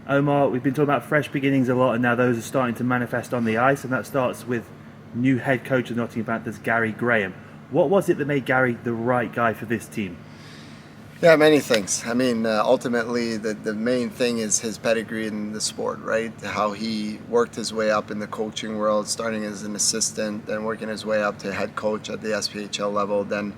Omar, we've been talking about fresh beginnings a lot, and now those are starting to manifest on the ice, and that starts with new head coach of the Nottingham Panthers, Gary Graham. What was it that made Gary the right guy for this team? Yeah, many things. I mean, ultimately, the main thing is his pedigree in the sport, right? How he worked his way up in the coaching world, starting as an assistant, then working his way up to head coach at the SPHL level, then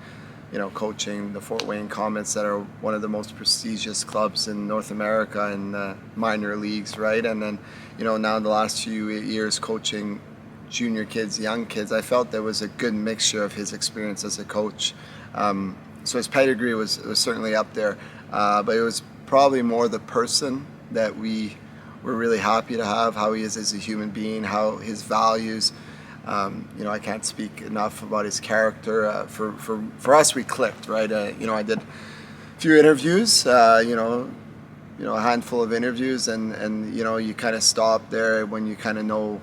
coaching the Fort Wayne Comets that are one of the most prestigious clubs in North America in minor leagues, right? And then, now in the last few years coaching junior kids, young kids, I felt there was a good mixture of his experience as a coach. So his pedigree was certainly up there, but it was probably more the person that we were really happy to have, how he is as a human being, how his values. I can't speak enough about his character. For us, we clicked, right? I did a few interviews, a handful of interviews, and you kind of stop there when you kind of know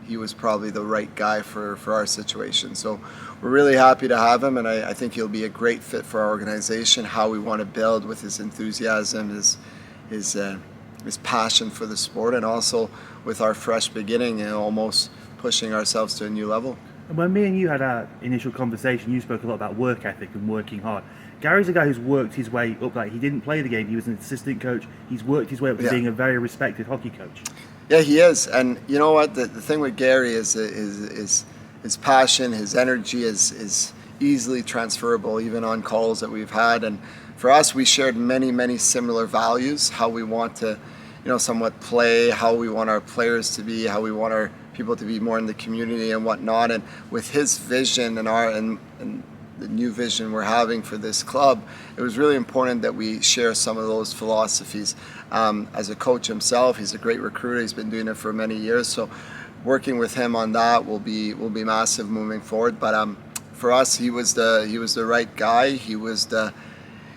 he was probably the right guy for our situation. So we're really happy to have him, and I think he'll be a great fit for our organization, how we want to build with his enthusiasm, his passion for the sport, and also with our fresh beginning and almost pushing ourselves to a new level. And when me and you had our initial conversation, you spoke a lot about work ethic and working hard. Gary's a guy who's worked his way up. Like, he didn't play the game, he was an assistant coach. He's worked his way up to being a very respected hockey coach. Yeah, he is. And you know what? The thing with Gary is his passion, his energy is easily transferable, even on calls that we've had. And for us, we shared many similar values, how we want to, somewhat play, how we want our players to be, how we want our people to be more in the community and whatnot. And with his vision and the new vision we're having for this club, it was really important that we share some of those philosophies. As a coach himself, he's a great recruiter. He's been doing it for many years. So working with him on that will be massive moving forward. But for us, he was the right guy. He was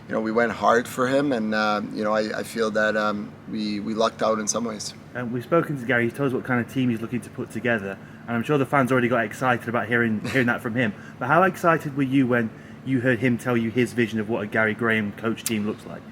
we went hard for him, and I feel that we lucked out in some ways. And we've spoken to Gary. He told us what kind of team he's looking to put together, and I'm sure the fans already got excited about hearing that from him. But how excited were you when you heard him tell you his vision of what a Gary Graham coach team looks like?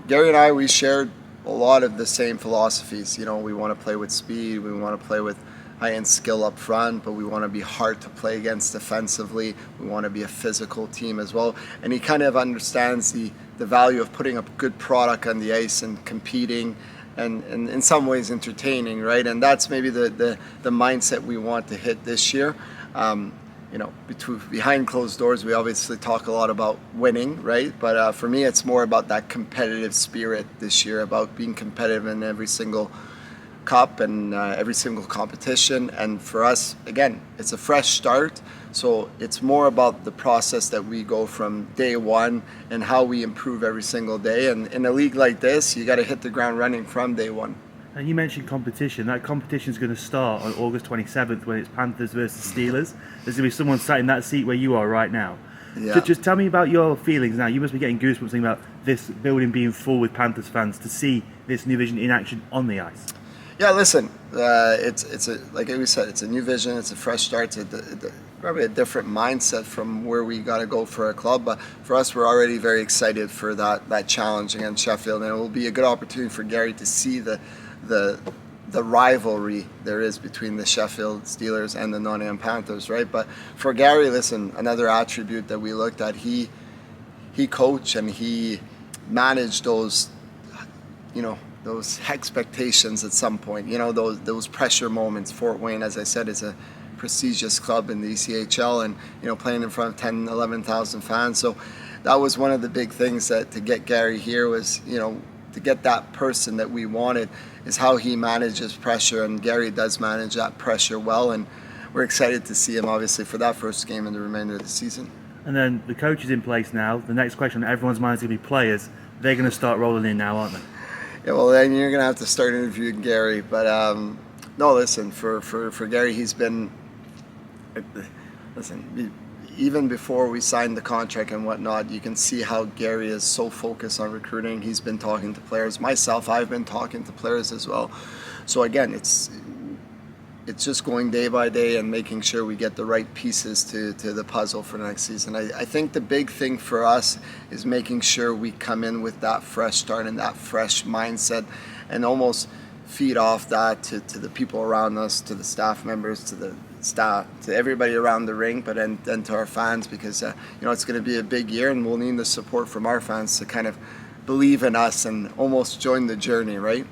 Gary and I, we shared a lot of the same philosophies. We want to play with speed. We want to play with high-end skill up front, but we want to be hard to play against defensively. We want to be a physical team as well. And he kind of understands the value of putting up good product on the ice and competing and in some ways entertaining, right? And that's maybe the mindset we want to hit this year. Behind closed doors, we obviously talk a lot about winning, right? But for me, it's more about that competitive spirit this year, about being competitive in every single cup and every single competition. And for us, again, it's a fresh start, so it's more about the process that we go from day one and how we improve every single day. And in a league like this, you got to hit the ground running from day one. And you mentioned competition. That competition is going to start on August 27th when it's Panthers versus Steelers. There's going to be someone sat in that seat where you are right now. Yeah. Just tell me about your feelings now. You must be getting goosebumps thinking about this building being full with Panthers fans to see this new vision in action on the ice. Yeah, listen, it's like we said, it's a new vision, it's a fresh start, it's probably a different mindset from where we got to go for our club. But for us, we're already very excited for that challenge against Sheffield, and it will be a good opportunity for Gary to see the rivalry there is between the Sheffield Steelers and the Nottingham Panthers, right? But for Gary, listen, another attribute that we looked at, he coached and he managed those expectations at some point, those pressure moments. Fort Wayne, as I said, is a prestigious club in the ECHL, and playing in front of 10, 11,000 fans. So that was one of the big things that to get Gary here was, to get that person that we wanted, is how he manages pressure, and Gary does manage that pressure well, and we're excited to see him obviously for that first game and the remainder of the season. And then the coach is in place now. The next question on everyone's mind is going to be players. They're going to start rolling in now, aren't they? Yeah, well, then you're going to have to start interviewing Gary. But no, listen, for Gary, he's been, even before we signed the contract and whatnot, you can see how Gary is so focused on recruiting. He's been talking to players. Myself, I've been talking to players as well. So again, it's just going day by day and making sure we get the right pieces to the puzzle for next season. I think the big thing for us is making sure we come in with that fresh start and that fresh mindset and almost feed off that to the people around us, to the staff members, to the staff, to everybody around the ring, but then to our fans, because it's going to be a big year, and we'll need the support from our fans to kind of believe in us and almost join the journey, right?